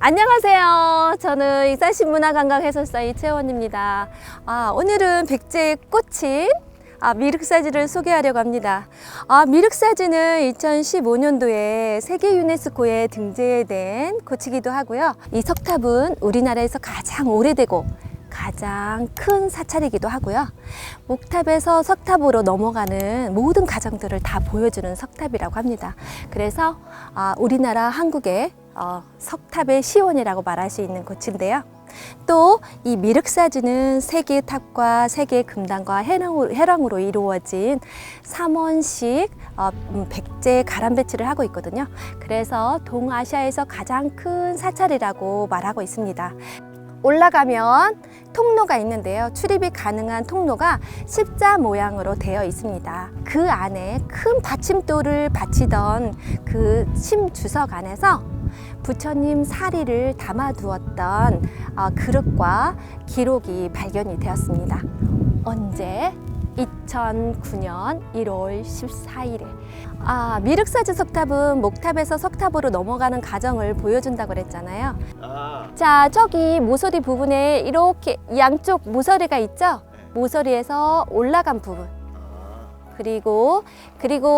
안녕하세요. 저는 익산시 문화관광해설사 이채원입니다. 오늘은 백제에 꽂힌 미륵사지를 소개하려고 합니다. 미륵사지는 2015년도에 세계 유네스코에 등재된 곳이기도 하고요. 이 석탑은 우리나라에서 가장 오래되고 가장 큰 사찰이기도 하고요. 목탑에서 석탑으로 넘어가는 모든 과정들을 다 보여주는 석탑이라고 합니다. 그래서 우리나라 한국의 석탑의 시원이라고 말할 수 있는 곳인데요. 또 이 미륵사지는 세 개의 탑과 세 개의 금당과 해랑으로 이루어진 3원씩 백제 가람배치를 하고 있거든요. 그래서 동아시아에서 가장 큰 사찰이라고 말하고 있습니다. 올라가면 통로가 있는데요. 출입이 가능한 통로가 십자 모양으로 되어 있습니다. 그 안에 큰 받침돌을 바치던 그 심주석 안에서 부처님 사리를 담아두었던 그릇과 기록이 발견이 되었습니다. 언제? 2009년 1월 14일에 미륵사지 석탑은 목탑에서 석탑으로 넘어가는 과정을 보여준다고 그랬잖아요. 자, 저기 모서리 부분에 이렇게 양쪽 모서리가 있죠? 모서리에서 올라간 부분, 그리고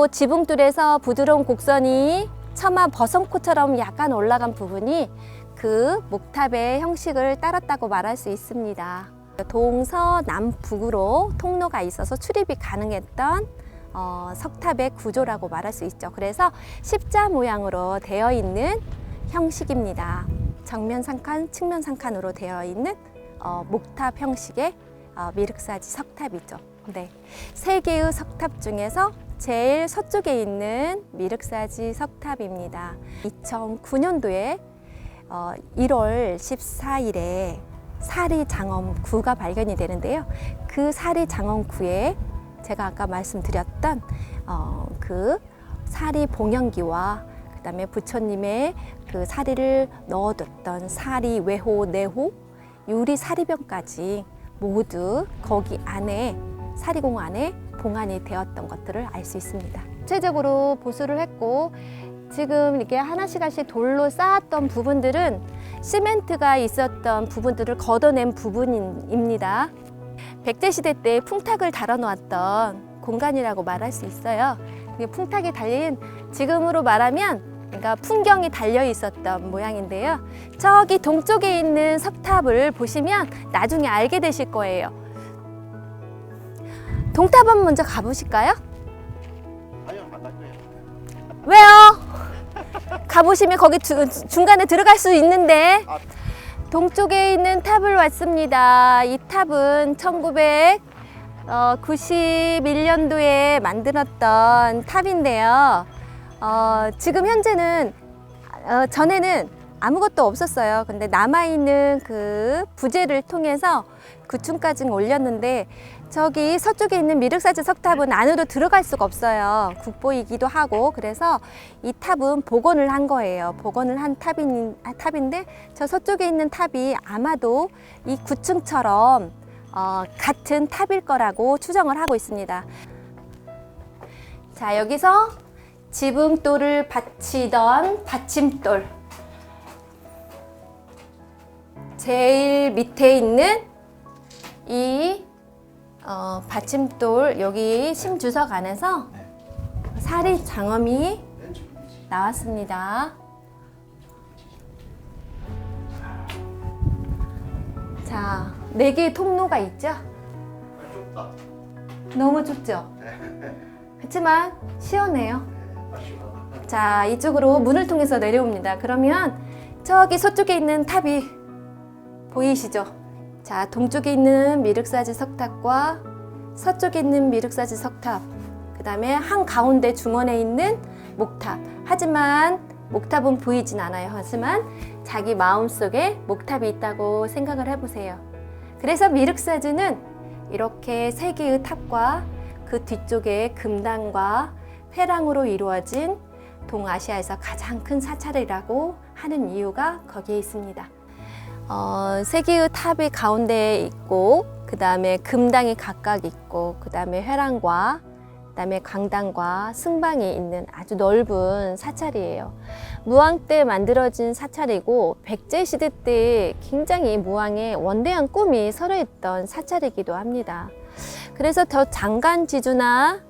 지붕돌에서 부드러운 곡선이 처마 버선코처럼 약간 올라간 부분이 그 목탑의 형식을 따랐다고 말할 수 있습니다. 동서남북으로 통로가 있어서 출입이 가능했던 석탑의 구조라고 말할 수 있죠. 그래서 십자 모양으로 되어 있는 형식입니다. 정면 상칸, 측면 상칸으로 되어 있는 목탑 형식의 미륵사지 석탑이죠. 네, 세 개의 석탑 중에서 제일 서쪽에 있는 미륵사지 석탑입니다. 2009년도에 1월 14일에 사리장엄구가 발견이 되는데요. 그 사리장엄구에 제가 아까 말씀드렸던 그 사리 봉영기와 그다음에 부처님의 그 사리를 넣어뒀던 사리 외호, 내호, 유리 사리병까지 모두 거기 안에 사리공 안에 봉안이 되었던 것들을 알 수 있습니다. 구체적으로 보수를 했고 지금 이렇게 하나씩 돌로 쌓았던 부분들은 시멘트가 있었던 부분들을 걷어낸 부분입니다. 백제시대 때 풍탁을 달아놓았던 공간이라고 말할 수 있어요. 풍탁이 달린, 지금으로 말하면 그러니까 풍경이 달려 있었던 모양인데요. 저기 동쪽에 있는 석탑을 보시면 나중에 알게 되실 거예요. 동탑 한번 먼저 가보실까요? 아니요, 안 갈 거예요. 왜요? 가보시면 거기 중간에 들어갈 수 있는데. 동쪽에 있는 탑을 왔습니다. 이 탑은 1991년도에 만들었던 탑인데요. 지금 현재는 전에는 아무것도 없었어요. 근데 남아있는 그 부재를 통해서 9층까지 올렸는데 저기 서쪽에 있는 미륵사지 석탑은 안으로 들어갈 수가 없어요. 국보이기도 하고. 그래서 이 탑은 복원을 한 거예요. 복원을 한 탑인데 저 서쪽에 있는 탑이 아마도 이 9층처럼 같은 탑일 거라고 추정을 하고 있습니다. 자, 여기서 지붕돌을 받치던 받침돌, 제일 밑에 있는 이 받침돌, 여기 심주석 안에서 사리 장엄이 나왔습니다. 자, 4개의 통로가 있죠? 좁다. 너무 좁죠? 그렇지만 시원해요. 자, 이쪽으로 문을 통해서 내려옵니다. 그러면 저기 서쪽에 있는 탑이 보이시죠? 자, 동쪽에 있는 미륵사지 석탑과 서쪽에 있는 미륵사지 석탑, 그 다음에 한가운데 중원에 있는 목탑. 하지만 목탑은 보이진 않아요. 하지만 자기 마음속에 목탑이 있다고 생각을 해보세요. 그래서 미륵사지는 이렇게 세 개의 탑과 그 뒤쪽에 금당과 회랑으로 이루어진 동아시아에서 가장 큰 사찰이라고 하는 이유가 거기에 있습니다. 세 개의 탑이 가운데에 있고, 그 다음에 금당이 각각 있고, 그 다음에 회랑과 그 다음에 강당과 승방이 있는 아주 넓은 사찰이에요. 무왕 때 만들어진 사찰이고 백제 시대 때 굉장히 무왕의 원대한 꿈이 서려있던 사찰이기도 합니다. 그래서 더 장간지주나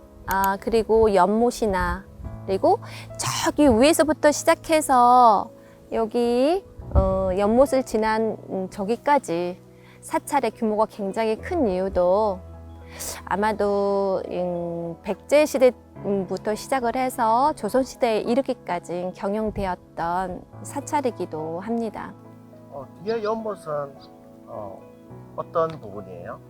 그리고 연못이나 그리고 저기 위에서부터 시작해서 여기 연못을 지난 저기까지 사찰의 규모가 굉장히 큰 이유도 아마도 백제 시대부터 시작을 해서 조선 시대에 이르기까지 경영되었던 사찰이기도 합니다. 뒤에 연못은 어떤 부분이에요?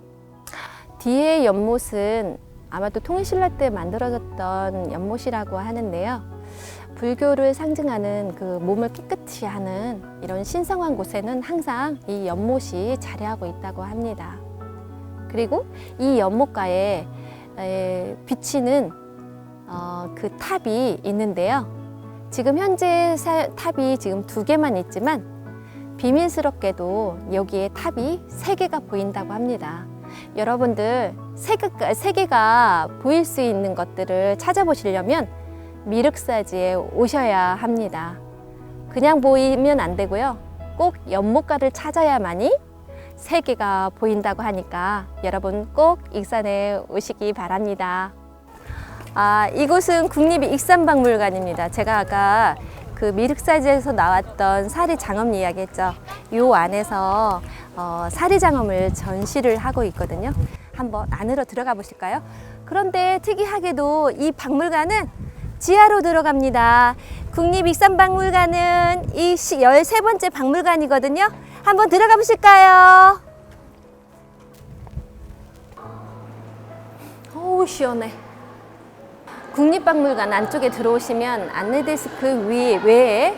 뒤에 연못은 아마도 통일신라 때 만들어졌던 연못이라고 하는데요. 불교를 상징하는 그 몸을 깨끗이 하는 이런 신성한 곳에는 항상 이 연못이 자리하고 있다고 합니다. 그리고 이 연못가에 비치는 그 탑이 있는데요. 지금 현재 탑이 지금 2개만 있지만 비밀스럽게도 여기에 탑이 3개가 보인다고 합니다. 여러분들 3개가 보일 수 있는 것들을 찾아보시려면 미륵사지에 오셔야 합니다. 그냥 보이면 안 되고요. 꼭 연못가를 찾아야만이 3개가 보인다고 하니까 여러분 꼭 익산에 오시기 바랍니다. 이곳은 국립익산박물관입니다. 제가 아까 그 미륵사지에서 나왔던 사리장엄 이야기했죠. 요 안에서 사리장엄을 전시를 하고 있거든요. 한번 안으로 들어가 보실까요? 그런데 특이하게도 이 박물관은 지하로 들어갑니다. 국립익산박물관은 이 13번째 박물관이거든요. 한번 들어가 보실까요? 어우 시원해. 국립박물관 안쪽에 들어오시면 안내데스크 외에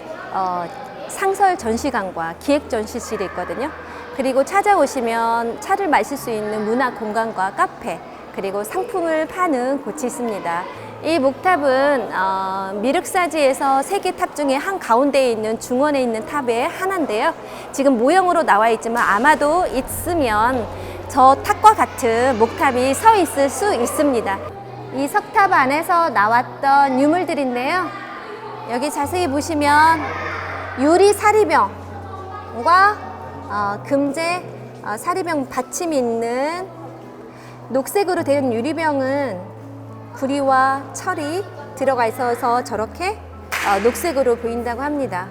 상설 전시관과 기획 전시실이 있거든요. 그리고 찾아오시면 차를 마실 수 있는 문화 공간과 카페, 그리고 상품을 파는 곳이 있습니다. 이 목탑은 미륵사지에서 3개 탑 중에 한 가운데에 있는 중원에 있는 탑의 하나인데요. 지금 모형으로 나와 있지만 아마도 있으면 저 탑과 같은 목탑이 서 있을 수 있습니다. 이 석탑 안에서 나왔던 유물들인데요. 여기 자세히 보시면 유리 사리병과 금제 사리병 받침이 있는 녹색으로 된 유리병은 구리와 철이 들어가 있어서 저렇게 녹색으로 보인다고 합니다.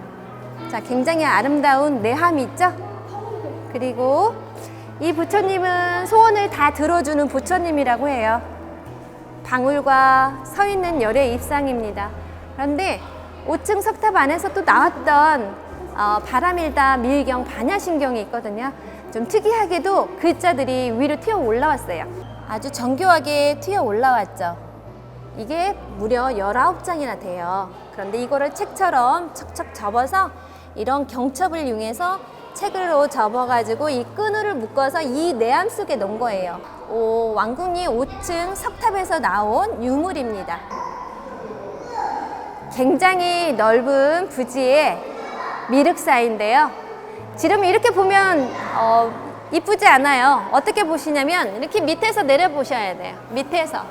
자, 굉장히 아름다운 내함이 있죠? 그리고 이 부처님은 소원을 다 들어주는 부처님이라고 해요. 방울과 서 있는 열의 입상입니다. 그런데 5층 석탑 안에서 또 나왔던 바람일다 밀경 반야신경이 있거든요. 좀 특이하게도 글자들이 위로 튀어 올라왔어요. 아주 정교하게 튀어 올라왔죠. 이게 무려 19장이나 돼요. 그런데 이거를 책처럼 척척 접어서 이런 경첩을 이용해서 책으로 접어가지고 이 끈을 묶어서 이 내암 속에 넣은 거예요. 왕궁리 5층 석탑에서 나온 유물입니다. 굉장히 넓은 부지의 미륵사인데요. 지금 이렇게 보면 이쁘지 않아요. 어떻게 보시냐면 이렇게 밑에서 내려보셔야 돼요. 밑에서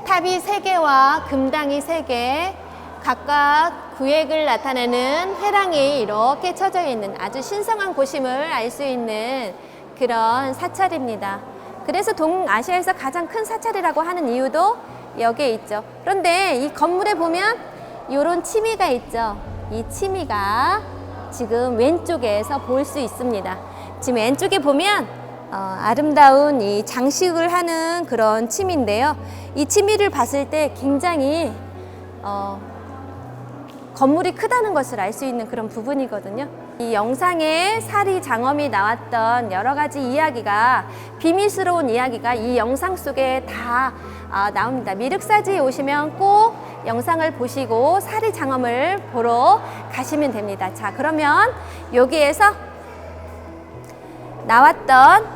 탑이 3개와 금당이 3개, 각각 구획을 나타내는 회랑이 이렇게 쳐져 있는 아주 신성한 곳임을 알 수 있는 그런 사찰입니다. 그래서 동아시아에서 가장 큰 사찰이라고 하는 이유도 여기에 있죠. 그런데 이 건물에 보면 이런 치미가 있죠. 이 치미가 지금 왼쪽에서 볼 수 있습니다. 지금 왼쪽에 보면 아름다운 이 장식을 하는 그런 치미인데요. 이 치미를 봤을 때 굉장히 건물이 크다는 것을 알 수 있는 그런 부분이거든요. 이 영상에 사리장엄이 나왔던 여러 가지 이야기가, 비밀스러운 이야기가 이 영상 속에 다 나옵니다. 미륵사지에 오시면 꼭 영상을 보시고 사리장엄을 보러 가시면 됩니다. 자, 그러면 여기에서 나왔던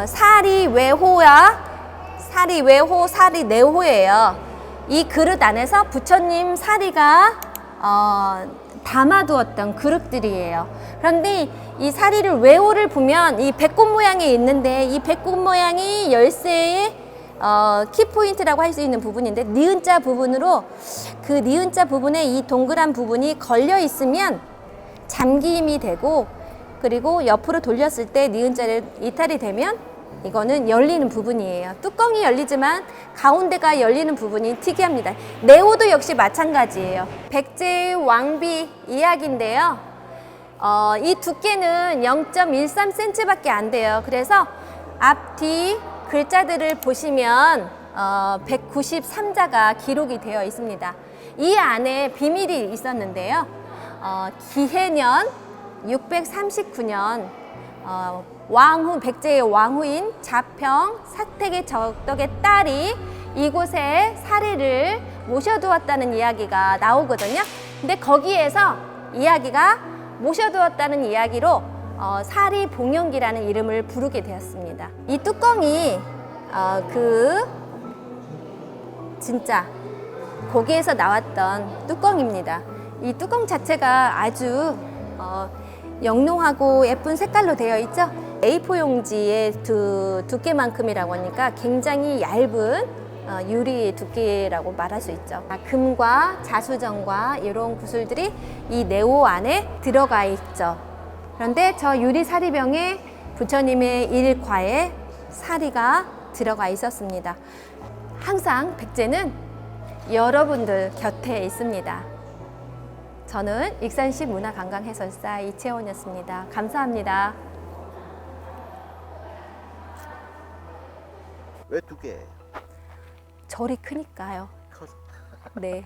사리외호, 사리내호예요. 이 그릇 안에서 부처님 사리가 담아두었던 그릇들이에요. 그런데 이 사리를 외호를 보면 이 배꼽 모양이 있는데 이 배꼽 모양이 열쇠의 키포인트라고 할 수 있는 부분인데 니은자 부분으로 그 니은자 부분에 이 동그란 부분이 걸려 있으면 잠김이 되고 그리고 옆으로 돌렸을 때 니은자를 이탈이 되면 이거는 열리는 부분이에요. 뚜껑이 열리지만 가운데가 열리는 부분이 특이합니다. 네오도 역시 마찬가지예요. 백제의 왕비 이야기인데요. 이 두께는 0.13cm 밖에 안 돼요. 그래서 앞뒤 글자들을 보시면 193자가 기록이 되어 있습니다. 이 안에 비밀이 있었는데요. 기해년 639년 백제의 왕후인 자평 사택의 적덕의 딸이 이곳에 사리를 모셔두었다는 이야기가 나오거든요. 근데 거기에서 이야기가 모셔두었다는 이야기로 사리봉영기라는 이름을 부르게 되었습니다. 이 뚜껑이 진짜 고기에서 나왔던 뚜껑입니다. 이 뚜껑 자체가 아주 영롱하고 예쁜 색깔로 되어 있죠. A4 용지의 두께만큼이라고 하니까 굉장히 얇은 유리 두께라고 말할 수 있죠. 금과 자수정과 이런 구슬들이 이 네오 안에 들어가 있죠. 그런데 저 유리 사리병에 부처님의 일과에 사리가 들어가 있었습니다. 항상 백제는 여러분들 곁에 있습니다. 저는 익산시 문화관광해설사 이채원이었습니다. 감사합니다. 왜 두 개예요? 절이 크니까요. 커서. 네.